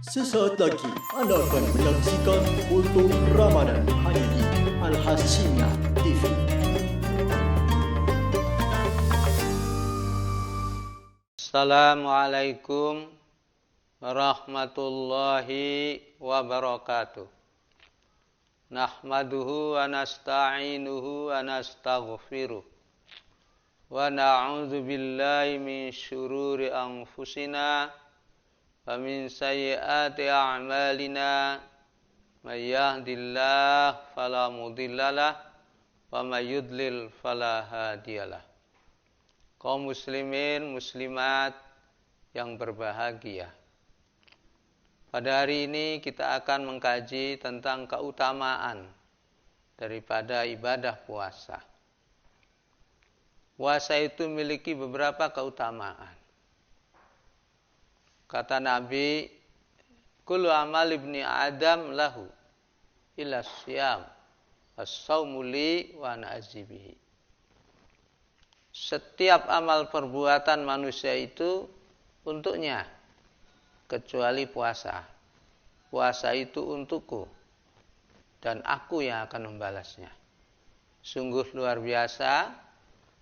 Sesaat lagi Anda akan menyaksikan Kultur Ramadan hanya di Al-Hasimah TV. Assalamualaikum warahmatullahi wabarakatuh. Nahmaduhu wa nasta'inuhu wa nastaghfiruh. Wa na'udzu billahi min syururi anfusina wa min sayyiati a'malina. May yahdihillahu fala mudhillalah wa may yudlil fala hadiyalah. Kaum muslimin muslimat yang berbahagia. Pada hari ini kita akan mengkaji tentang keutamaan daripada ibadah puasa. Puasa itu memiliki beberapa keutamaan. Kata Nabi, kullu amal ibni Adam lahu illa syiyam was-shaumu li wa ana azibihi. Setiap amal perbuatan manusia itu untuknya, kecuali puasa. Puasa itu untukku, dan aku yang akan membalasnya. Sungguh luar biasa,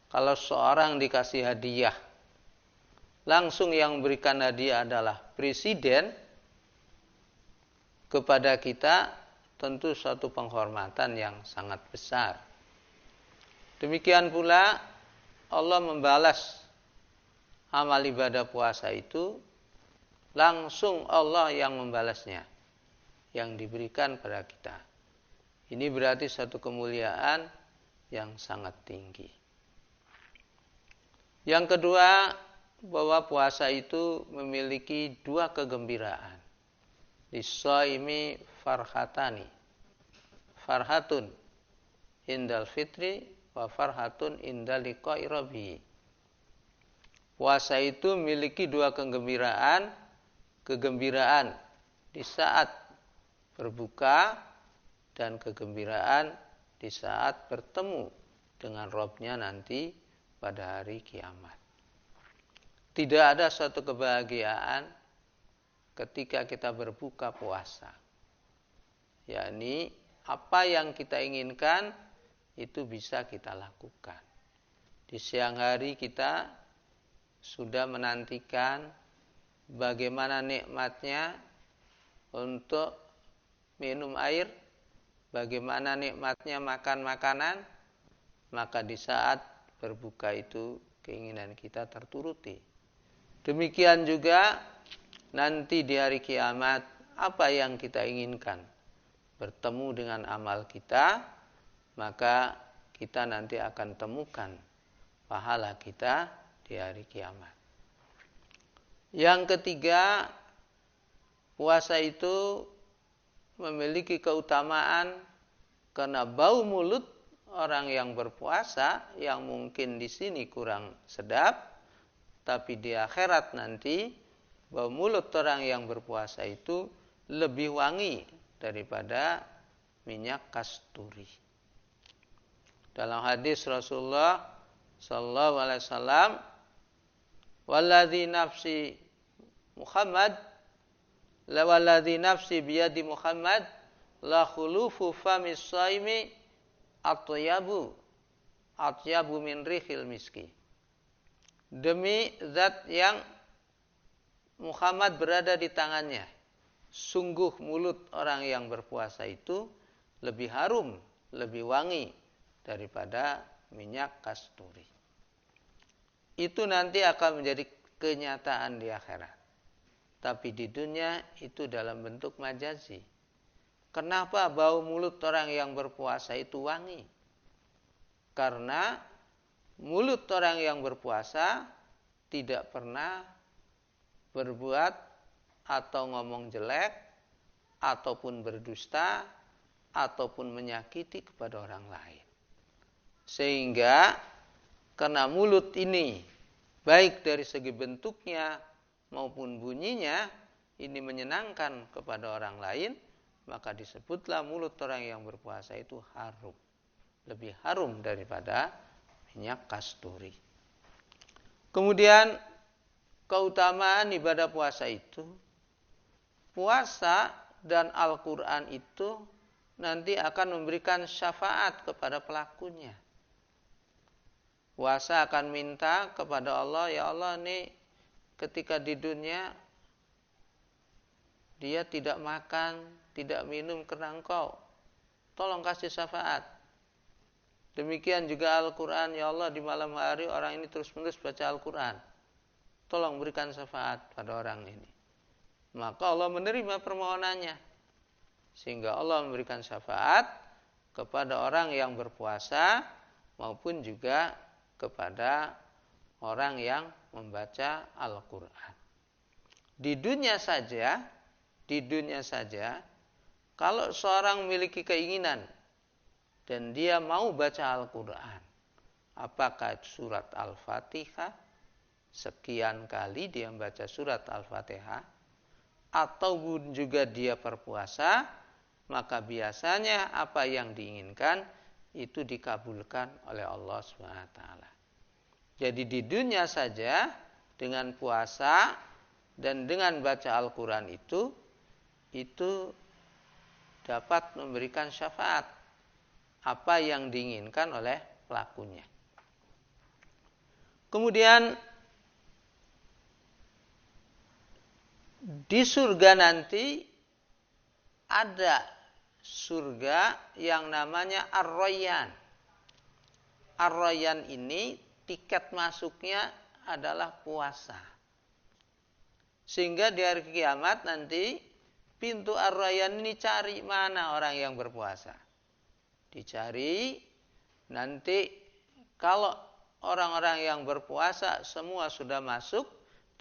kalau seorang dikasih hadiah, langsung yang memberikan hadiah adalah presiden, kepada kita tentu suatu penghormatan yang sangat besar. Demikian pula, Allah membalas amal ibadah puasa itu, langsung Allah yang membalasnya, yang diberikan pada kita. Ini berarti satu kemuliaan yang sangat tinggi. Yang kedua, bahwa puasa itu memiliki dua kegembiraan. Lis-shaimi farhatani. Farhatun indal fitri wa farhatun inda liqa'i rabbih. Puasa itu memiliki dua kegembiraan di saat berbuka dan kegembiraan di saat bertemu dengan Rabb-nya nanti pada hari kiamat. Tidak ada suatu kebahagiaan ketika kita berbuka puasa. Yakni apa yang kita inginkan itu bisa kita lakukan. Di siang hari kita sudah menantikan bagaimana nikmatnya untuk minum air, bagaimana nikmatnya makan makanan, maka di saat berbuka itu keinginan kita terturuti. Demikian juga nanti di hari kiamat, apa yang kita inginkan bertemu dengan amal kita, maka kita nanti akan temukan pahala kita di hari kiamat. Yang ketiga, puasa itu memiliki keutamaan karena bau mulut orang yang berpuasa yang mungkin di sini kurang sedap, tapi di akhirat nanti bau mulut orang yang berpuasa itu lebih wangi daripada minyak kasturi. Dalam hadis Rasulullah sallallahu alaihi wasallam, walladzi nafsi Muhammad la walladzi nafsi biyadi Muhammad la khulufu famis shaimi atyabu min rihil miski. Demi zat yang Muhammad berada di tangannya, sungguh mulut orang yang berpuasa itu lebih harum, lebih wangi daripada minyak kasturi. Itu nanti akan menjadi kenyataan di akhirat. Tapi di dunia itu dalam bentuk majazi. Kenapa bau mulut orang yang berpuasa itu wangi? Karena mulut orang yang berpuasa tidak pernah berbuat atau ngomong jelek, ataupun berdusta, ataupun menyakiti kepada orang lain. Sehingga karena mulut ini baik dari segi bentuknya maupun bunyinya ini menyenangkan kepada orang lain, maka disebutlah mulut orang yang berpuasa itu harum, lebih harum daripada minyak kasturi. Kemudian keutamaan ibadah puasa itu puasa dan Al-Quran itu nanti akan memberikan syafaat kepada pelakunya. Puasa akan minta kepada Allah, ya Allah nih ketika di dunia dia tidak makan, tidak minum karena Engkau. Tolong kasih syafaat. Demikian juga Al-Quran, ya Allah di malam hari orang ini terus-menerus baca Al-Quran. Tolong berikan syafaat pada orang ini. Maka Allah menerima permohonannya. Sehingga Allah memberikan syafaat kepada orang yang berpuasa maupun juga kepada orang yang membaca Al-Quran. Di dunia saja, kalau seorang memiliki keinginan dan dia mau baca Al-Quran, apakah surat Al-Fatihah, sekian kali dia membaca surat Al-Fatihah, ataupun juga dia berpuasa, maka biasanya apa yang diinginkan itu dikabulkan oleh Allah SWT. Jadi di dunia saja dengan puasa dan dengan baca Al-Quran itu dapat memberikan syafaat apa yang diinginkan oleh pelakunya. Kemudian di surga nanti ada surga yang namanya Ar-Rayyan. Ar-Rayyan ini tiket masuknya adalah puasa. Sehingga di hari kiamat nanti pintu Ar-Rayyan ini cari mana orang yang berpuasa. Dicari, nanti kalau orang-orang yang berpuasa semua sudah masuk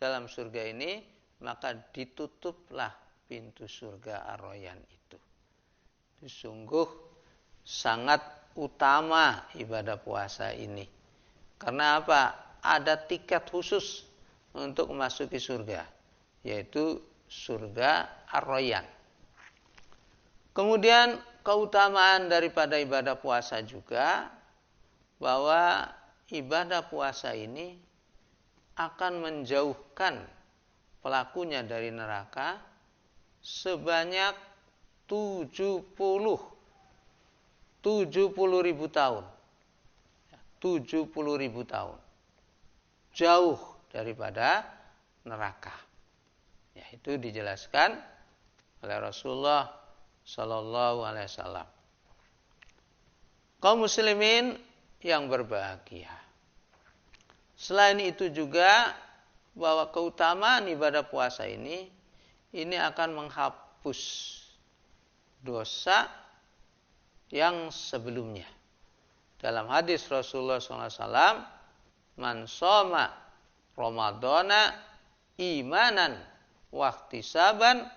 dalam surga ini, maka ditutuplah pintu surga Ar-Rayyan itu. Sungguh sangat utama ibadah puasa ini. Karena apa? Ada tiket khusus untuk memasuki surga, yaitu surga Ar-Rayyan. Kemudian keutamaan daripada ibadah puasa juga, bahwa ibadah puasa ini akan menjauhkan pelakunya dari neraka sebanyak 70 ribu tahun. 70 ribu tahun. Jauh daripada neraka. Ya, itu dijelaskan oleh Rasulullah Sallallahu Alaihi Wasallam. Kaum muslimin yang berbahagia. Selain itu juga bahwa keutamaan ibadah puasa ini akan menghapus dosa yang sebelumnya. Dalam hadis Rasulullah SAW, man shoma Ramadana imanan wahtisaban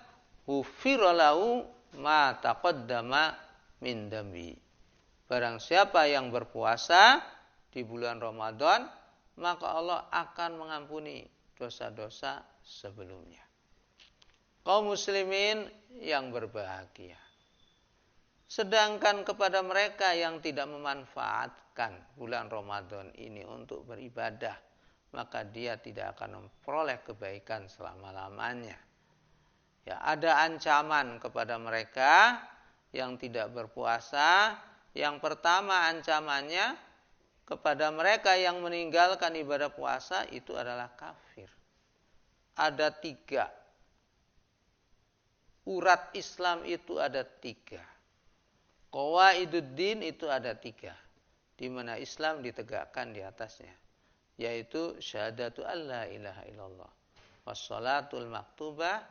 ghufira lahu ma taqaddama min dambi. Barang siapa yang berpuasa di bulan Ramadan, maka Allah akan mengampuni dosa-dosa sebelumnya. Kaum muslimin yang berbahagia. Sedangkan kepada mereka yang tidak memanfaatkan bulan Ramadan ini untuk beribadah, maka dia tidak akan memperoleh kebaikan selama-lamanya. Ya, ada ancaman kepada mereka yang tidak berpuasa. Yang pertama ancamannya kepada mereka yang meninggalkan ibadah puasa itu adalah kafir. Ada 3. Urat Islam itu ada 3. Qawaiduddin itu ada 3. Di mana Islam ditegakkan di atasnya. Yaitu syahadatu alla ilaha illallah. Wassalatul maktubah.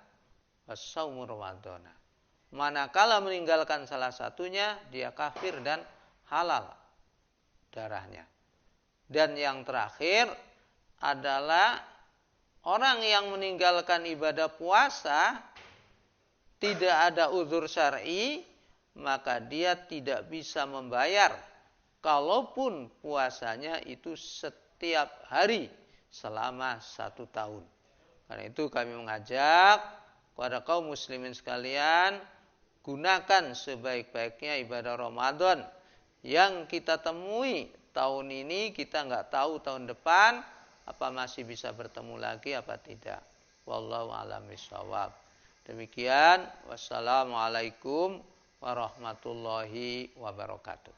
Wassaumu ramadana. Manakala meninggalkan salah satunya, dia kafir dan halal darahnya. Dan yang terakhir adalah orang yang meninggalkan ibadah puasa, tidak ada uzur syar'i, maka dia tidak bisa membayar kalaupun puasanya itu setiap hari selama 1 tahun. Karena itu kami mengajak kepada kaum muslimin sekalian, gunakan sebaik-baiknya ibadah Ramadan yang kita temui tahun ini. Kita nggak tahu tahun depan apa masih bisa bertemu lagi apa tidak. Wallahu a'lam bishawab. Demikian, wassalamualaikum warahmatullahi wabarakatuh.